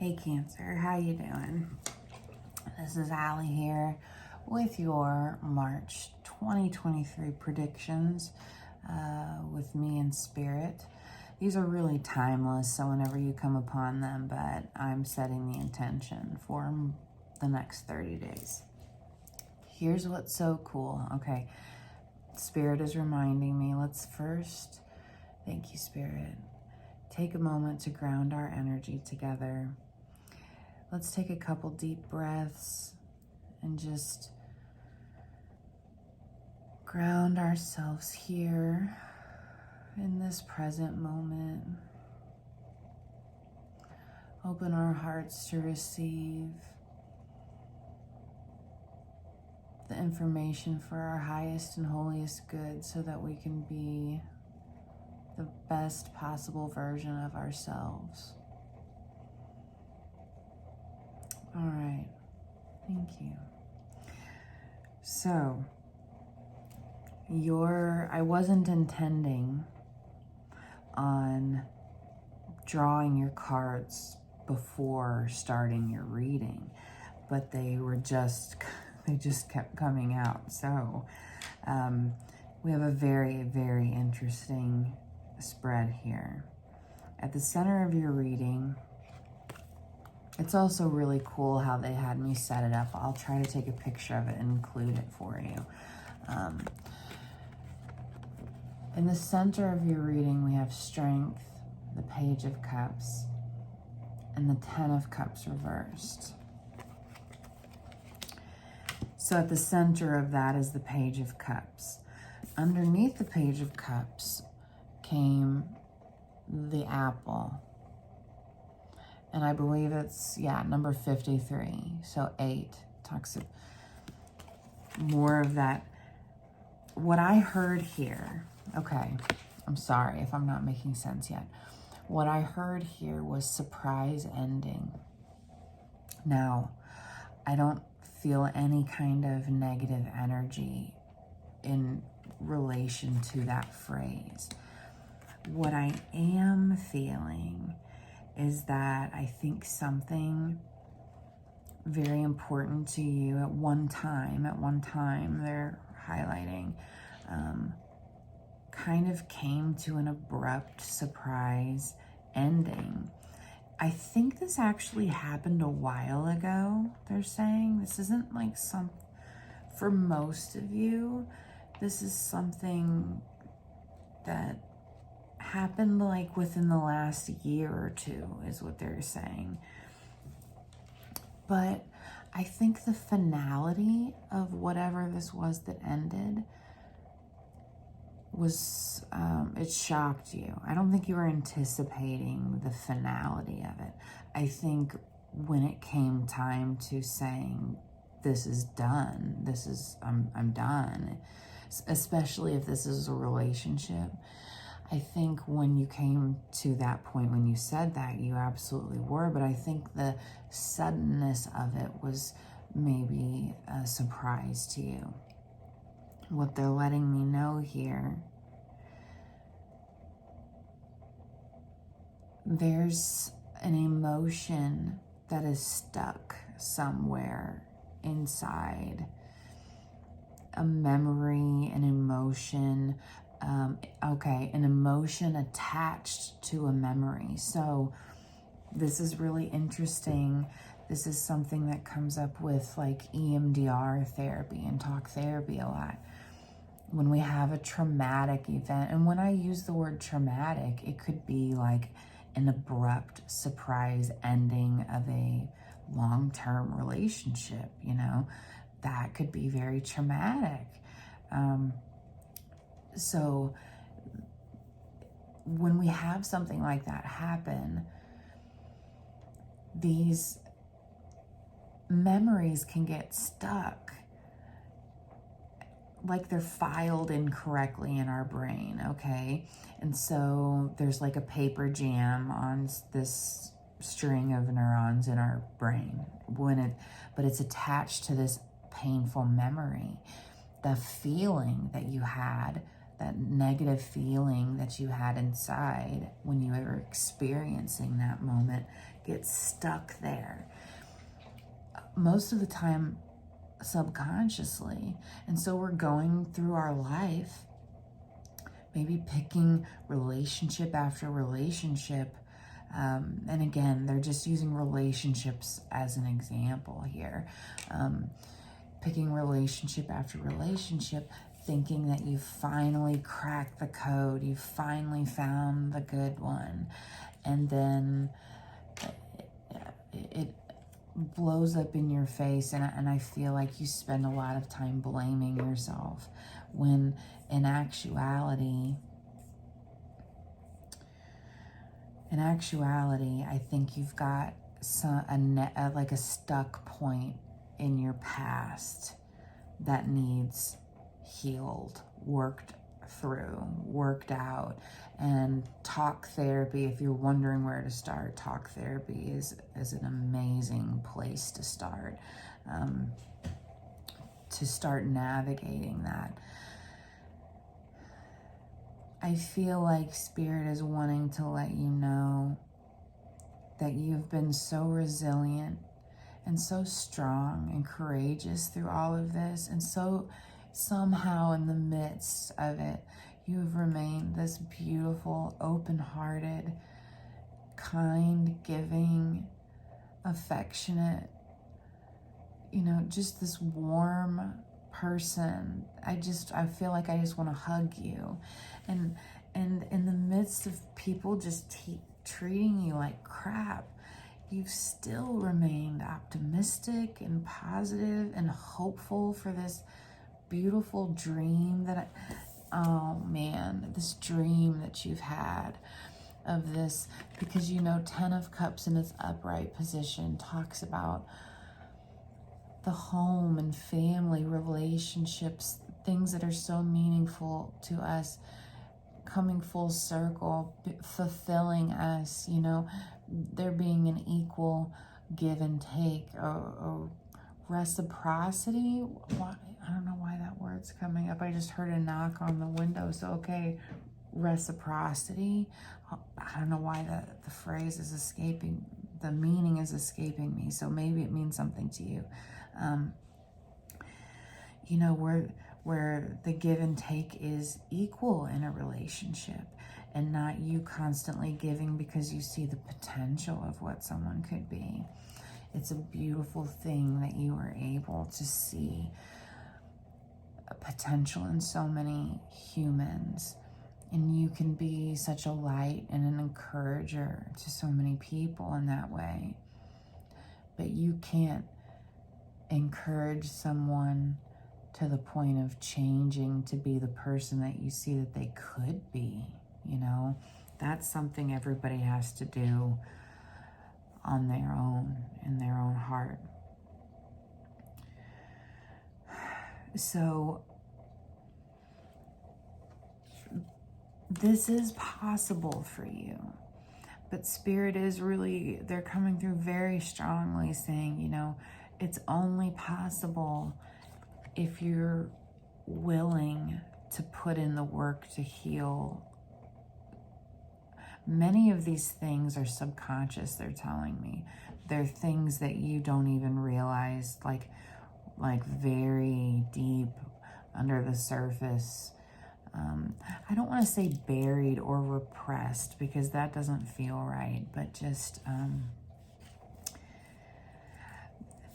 Hey Cancer, how you doing? This is Allie here with your March 2023 predictions with me in spirit. These are really timeless, so whenever you come upon them, but I'm setting the intention for the next 30 days. Here's what's so cool. Okay, Spirit is reminding me, let's first, thank you Spirit, take a moment to ground our energy together. Let's take a couple deep breaths and just ground ourselves here in this present moment. Open our hearts to receive the information for our highest and holiest good so that we can be the best possible version of ourselves. All right, thank you. So, I wasn't intending on drawing your cards before starting your reading, but they just kept coming out. So, we have a very, very interesting spread here. At the center of your reading, it's also really cool how they had me set it up. I'll try to take a picture of it and include it for you. In the center of your reading, we have Strength, the Page of Cups, and the Ten of Cups reversed. So at the center of that is the Page of Cups. Underneath the Page of Cups came the Apple. And I believe it's, number 53. So 8 talks of more of that. What I heard here, okay, I'm sorry if I'm not making sense yet. What I heard here was surprise ending. Now, I don't feel any kind of negative energy in relation to that phrase. What I am feeling is that I think something very important to you at one time they're highlighting, kind of came to an abrupt surprise ending. I think this actually happened a while ago, they're saying. This isn't like for most of you, this is something that happened like within the last year or two is what they're saying. But I think the finality of whatever this was that ended was, it shocked you. I don't think you were anticipating the finality of it. I think when it came time to saying, this is done, I'm done, especially if this is a relationship, I think when you came to that point, when you said that, you absolutely were, but I think the suddenness of it was maybe a surprise to you. What they're letting me know here, there's an emotion that is stuck somewhere inside, a memory, an emotion, an emotion attached to a memory. So this is really interesting. This is something that comes up with like EMDR therapy and talk therapy a lot. When we have a traumatic event, and when I use the word traumatic, it could be like an abrupt surprise ending of a long-term relationship, that could be very traumatic. So when we have something like that happen, these memories can get stuck, like they're filed incorrectly in our brain, okay? And so there's like a paper jam on this string of neurons in our brain, but it's attached to this painful memory. The feeling that you had that negative feeling that you had inside when you were experiencing that moment gets stuck there. Most of the time, subconsciously. And so we're going through our life, maybe picking relationship after relationship. And again, they're just using relationships as an example here. Picking relationship after relationship, thinking that you finally cracked the code, you finally found the good one, and then it blows up in your face, and I feel like you spend a lot of time blaming yourself, when in actuality, I think you've got like a stuck point in your past that needs healed, worked through, worked out. And talk therapy, if you're wondering where to start, talk therapy is an amazing place to start navigating that. I feel like Spirit is wanting to let you know that you've been so resilient and so strong and courageous through all of this, and so somehow in the midst of it, you've remained this beautiful, open-hearted, kind, giving, affectionate, just this warm person. I feel like I just want to hug you. And in the midst of people just treating you like crap, you've still remained optimistic and positive and hopeful for this beautiful dream this dream that you've had of this, because 10 of Cups in its upright position talks about the home and family relationships, things that are so meaningful to us coming full circle, fulfilling us, there being an equal give and take, or reciprocity. I don't know why that word's coming up. I just heard a knock on the window. So, okay, reciprocity. I don't know why the phrase is escaping, the meaning is escaping me. So maybe it means something to you. Where the give and take is equal in a relationship, and not you constantly giving because you see the potential of what someone could be. It's a beautiful thing that you are able to see a potential in so many humans, and you can be such a light and an encourager to so many people in that way. But you can't encourage someone to the point of changing to be the person that you see that they could be. That's something everybody has to do on their own, in their own heart. So this is possible for you, but Spirit is really, they're coming through very strongly saying, it's only possible if you're willing to put in the work to heal. Many of these things are subconscious, they're telling me. They're things that you don't even realize, like very deep under the surface. I don't want to say buried or repressed, because that doesn't feel right, but just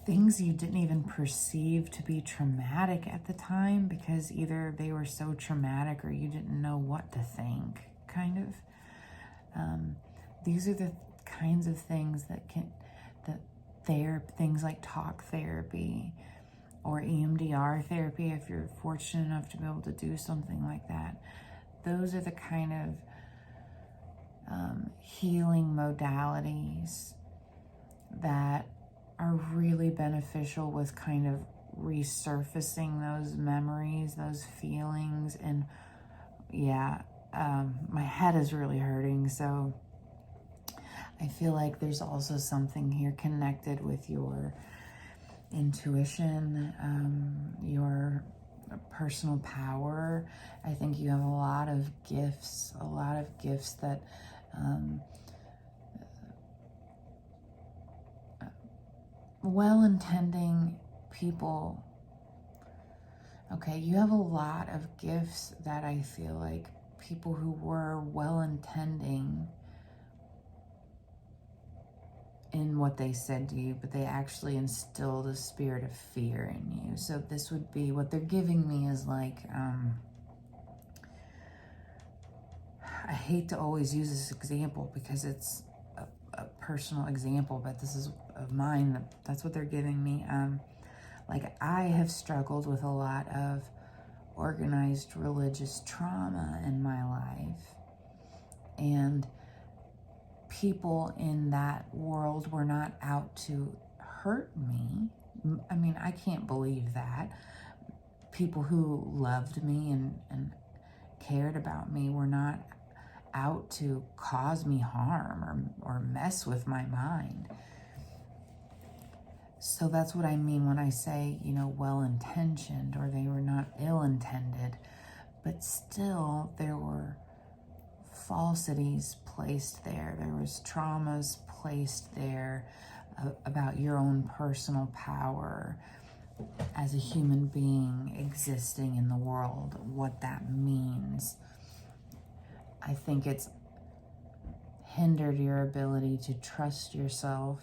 things you didn't even perceive to be traumatic at the time, because either they were so traumatic or you didn't know what to think, kind of. These are the kinds of things things like talk therapy or EMDR therapy, if you're fortunate enough to be able to do something like that. Those are the kind of healing modalities that are really beneficial with kind of resurfacing those memories, those feelings. And my head is really hurting, so I feel like there's also something here connected with your intuition, your personal power. I think you have a lot of gifts that well-intending people. Okay, you have a lot of gifts that I feel like people who were well-intending in what they said to you, but they actually instilled a spirit of fear in you. So this would be, what they're giving me is like, I hate to always use this example because it's a personal example, but this is of mine. That's what they're giving me. Like, I have struggled with a lot of organized religious trauma in my life, and people in that world were not out to hurt me. I mean, I can't believe that. People who loved me and cared about me were not out to cause me harm or mess with my mind. So that's what I mean when I say, you know, well-intentioned, or they were not ill-intended, but still there were falsities placed there. There was traumas placed there about your own personal power as a human being existing in the world, what that means. I think it's hindered your ability to trust yourself,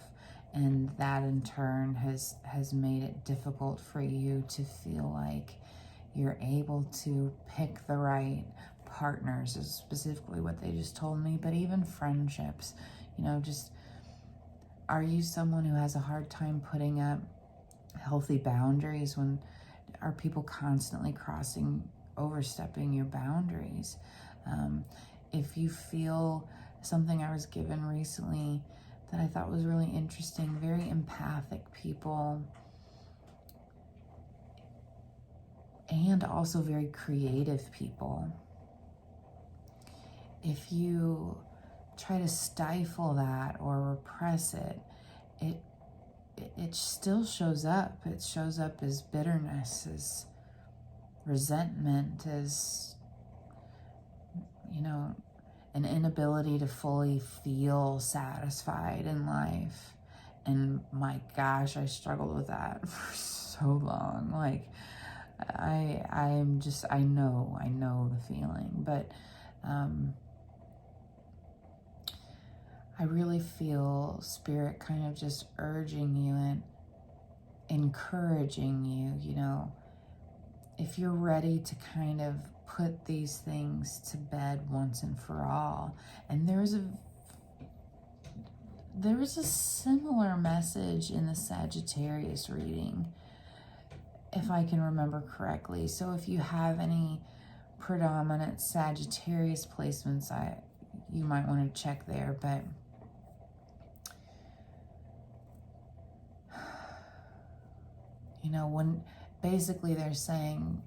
and that in turn has made it difficult for you to feel like you're able to pick the right partners, is specifically what they just told me. But even friendships, you know, just, are you someone who has a hard time putting up healthy boundaries? When are people constantly overstepping your boundaries? If you feel, something I was given recently that I thought was really interesting, very empathic people, and also very creative people. If you try to stifle that or repress it, it still shows up. It shows up as bitterness, as resentment, as, you know, an inability to fully feel satisfied in life. And my gosh, I struggled with that for so long. Like, I know the feeling, but I really feel Spirit kind of just urging you and encouraging you, you know, if you're ready to kind of put these things to bed once and for all. And there was a similar message in the Sagittarius reading, if I can remember correctly. So if you have any predominant Sagittarius placements, you might want to check there. But you know, when basically they're saying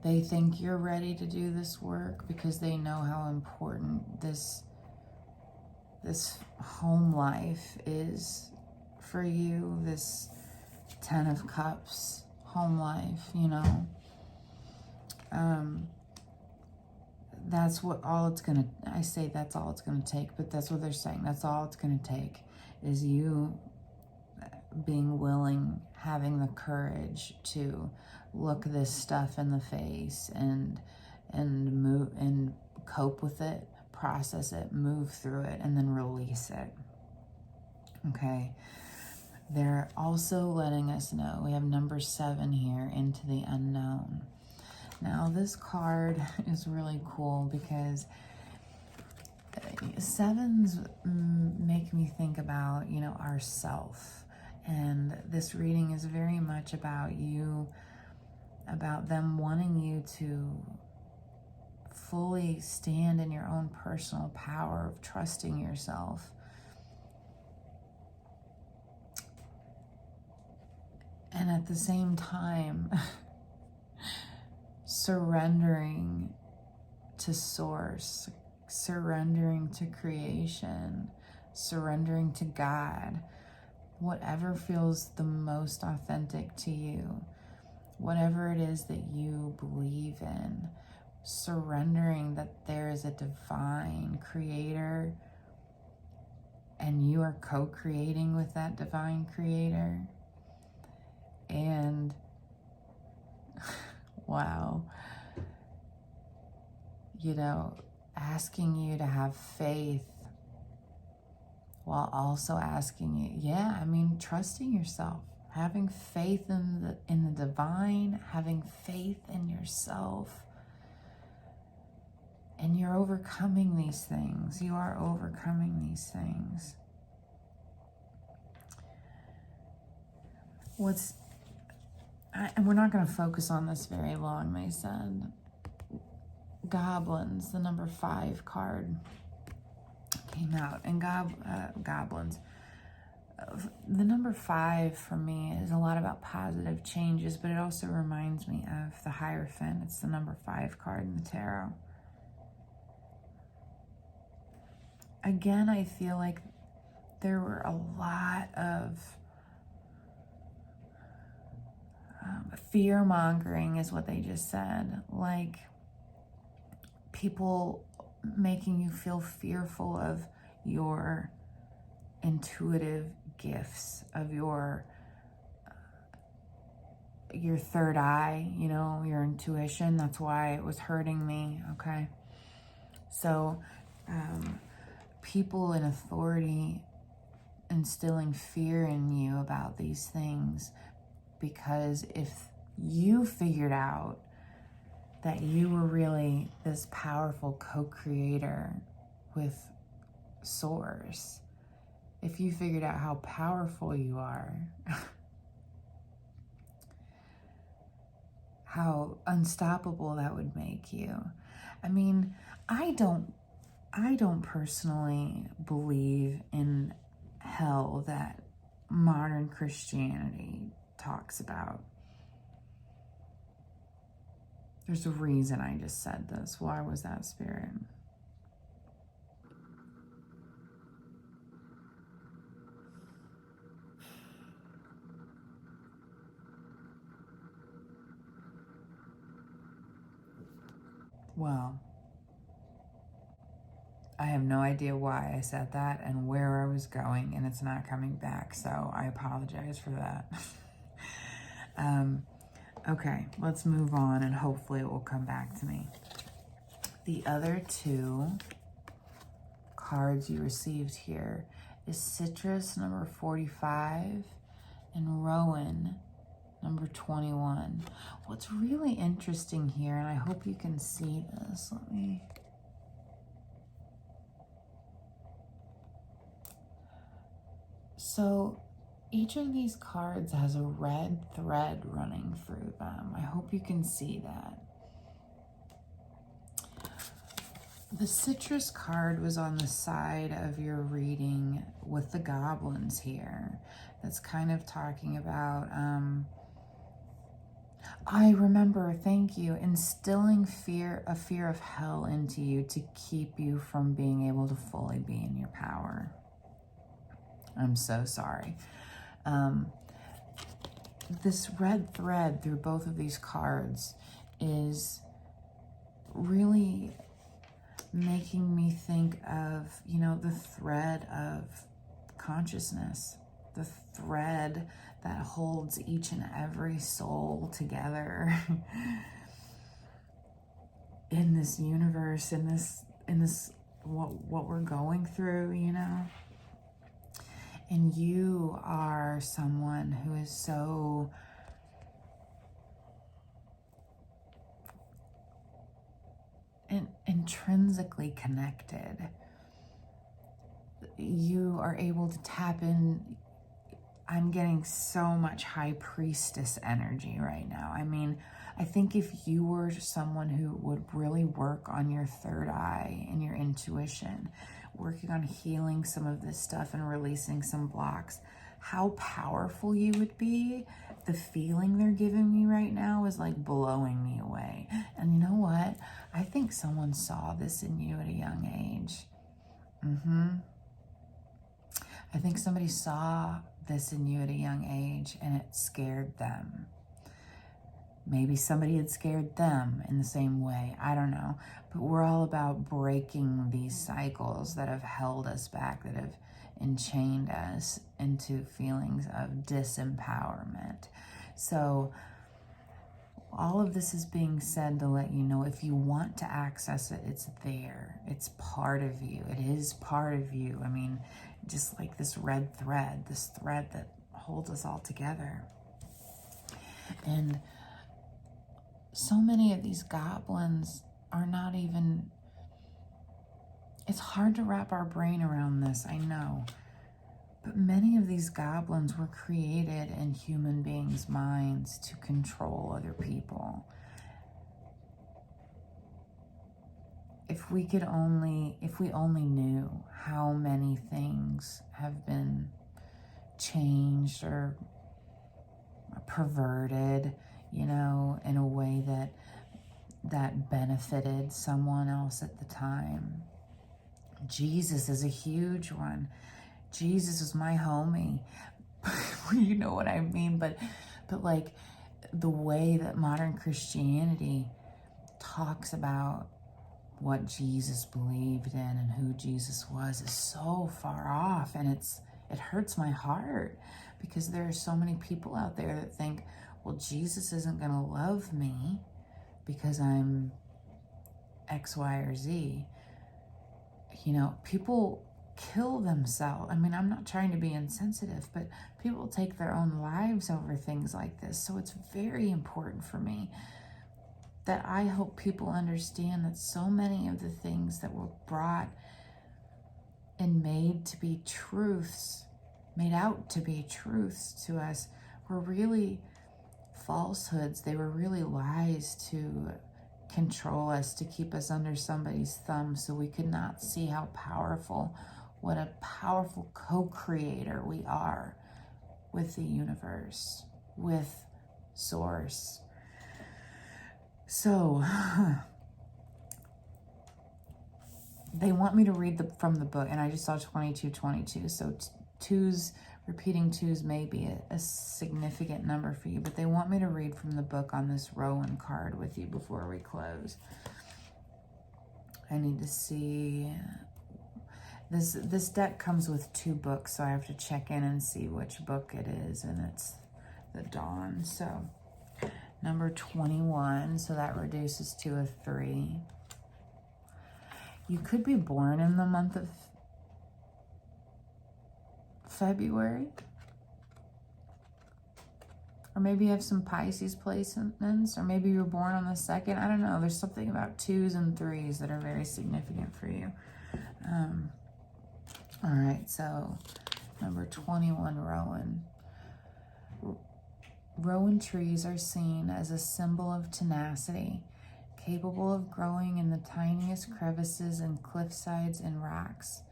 they think you're ready to do this work because they know how important this home life is for you, this 10 of Cups home life, you know. That's what I say that's all it's gonna take, but that's what they're saying. That's all it's gonna take, is you being willing, having the courage to look this stuff in the face and move and cope with it, process it, move through it, and then release it. Okay. They're also letting us know, we have number 7 here, into the unknown. Now this card is really cool because 7s make me think about, you know, ourself. And this reading is very much about you, about them wanting you to fully stand in your own personal power of trusting yourself. And at the same time, surrendering to source, surrendering to creation, surrendering to God, whatever feels the most authentic to you. whatever it is that you believe in, surrendering that there is a divine creator and you are co-creating with that divine creator. And wow, you know, asking you to have faith while also asking you, trusting yourself, having faith in the divine, having faith in yourself. And you're overcoming these things. You are overcoming these things. And we're not going to focus on this very long, they said. Goblins, the number 5 card came out. And goblins. The number 5 for me is a lot about positive changes, but it also reminds me of the Hierophant. It's the number 5 card in the tarot. Again, I feel like there were a lot of fear-mongering is what they just said. Like people making you feel fearful of your intuitive gifts, of your third eye, you know, your intuition. That's why it was hurting me, okay? So, people in authority instilling fear in you about these things, because if you figured out that you were really this powerful co-creator with Source, if you figured out how powerful you are, how unstoppable that would make you. I mean, I don't personally believe in hell that modern Christianity talks about. There's a reason I just said this. Why was that, Spirit? Well, I have no idea why I said that and where I was going, and it's not coming back, so I apologize for that. Okay, let's move on, and hopefully it will come back to me. The other 2 cards you received here is Citrus, number 45, and Rowan, number 21. What's really interesting here, and I hope you can see this, So each of these cards has a red thread running through them. I hope you can see that. The Citrus card was on the side of your reading with the goblins here. That's kind of talking about, I remember, thank you, instilling a fear of hell into you to keep you from being able to fully be in your power. I'm so sorry. This red thread through both of these cards is really making me think of, you know, the thread of consciousness, the thread that holds each and every soul together in this universe, in this what we're going through, you know. And you are someone who is so intrinsically connected. You are able to tap in. I'm getting so much high priestess energy right now. I mean, I think if you were someone who would really work on your third eye and your intuition, working on healing some of this stuff and releasing some blocks, how powerful you would be. The feeling they're giving me right now is like blowing me away. And you know what? I think someone saw this in you at a young age. I think somebody saw this in you at a young age and it scared them. Maybe somebody had scared them in the same way. I don't know. But we're all about breaking these cycles that have held us back, that have enchained us into feelings of disempowerment. So all of this is being said to let you know, if you want to access it, it's there. It's part of you. It is part of you. I mean, just like this red thread, this thread that holds us all together. And so many of these goblins are not even, it's hard to wrap our brain around this, I know. But many of these goblins were created in human beings' minds to control other people. If we only knew how many things have been changed or perverted, you know, in a way that benefited someone else at the time. Jesus is a huge one. Jesus is my homie. You know what I mean? But like the way that modern Christianity talks about what Jesus believed in and who Jesus was is so far off, and it hurts my heart, because there are so many people out there that think, well, Jesus isn't going to love me because I'm X, Y, or Z. You know, people kill themselves. I mean, I'm not trying to be insensitive, but people take their own lives over things like this. So it's very important for me that I hope people understand that so many of the things that were brought and made to be truths, made out to be truths to us, were really falsehoods. They were really lies to control us, to keep us under somebody's thumb, so we could not see how powerful, what a powerful co-creator we are with the universe, with Source. So they want me to read from the book, and I just saw 2222. So repeating twos may be a significant number for you, but they want me to read from the book on this Rowan card with you before we close. I need to see. This deck comes with 2 books, so I have to check in and see which book it is, and it's the Dawn. So number 21, so that reduces to a 3. You could be born in the month of February, or maybe you have some Pisces placements, or maybe you were born on the 2nd. I don't know. There's something about 2s and 3s that are very significant for you. All right, so number 21, Rowan. Rowan trees are seen as a symbol of tenacity, capable of growing in the tiniest crevices and cliff sides and rocks.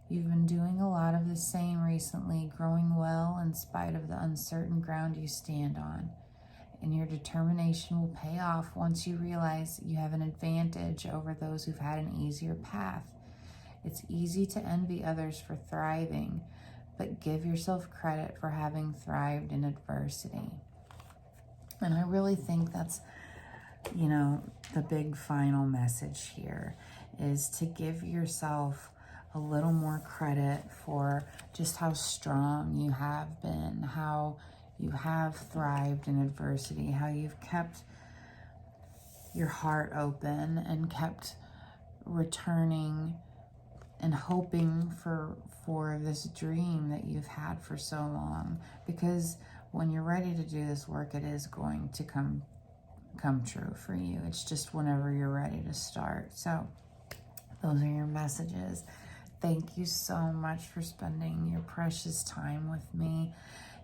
You've been doing a lot of the same recently, growing well in spite of the uncertain ground you stand on. And your determination will pay off once you realize you have an advantage over those who've had an easier path. It's easy to envy others for thriving, but give yourself credit for having thrived in adversity. And I really think that's, you know, the big final message here is to give yourself a little more credit for just how strong you have been, how you have thrived in adversity, how you've kept your heart open and kept returning and hoping for this dream that you've had for so long. Because when you're ready to do this work, it is going to come true for you. It's just whenever you're ready to start. So those are your messages. Thank you so much for spending your precious time with me.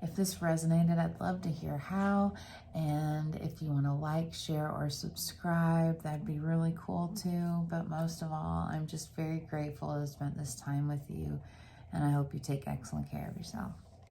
If this resonated, I'd love to hear how. And if you want to like, share, or subscribe, that'd be really cool too. But most of all, I'm just very grateful to have spent this time with you. And I hope you take excellent care of yourself.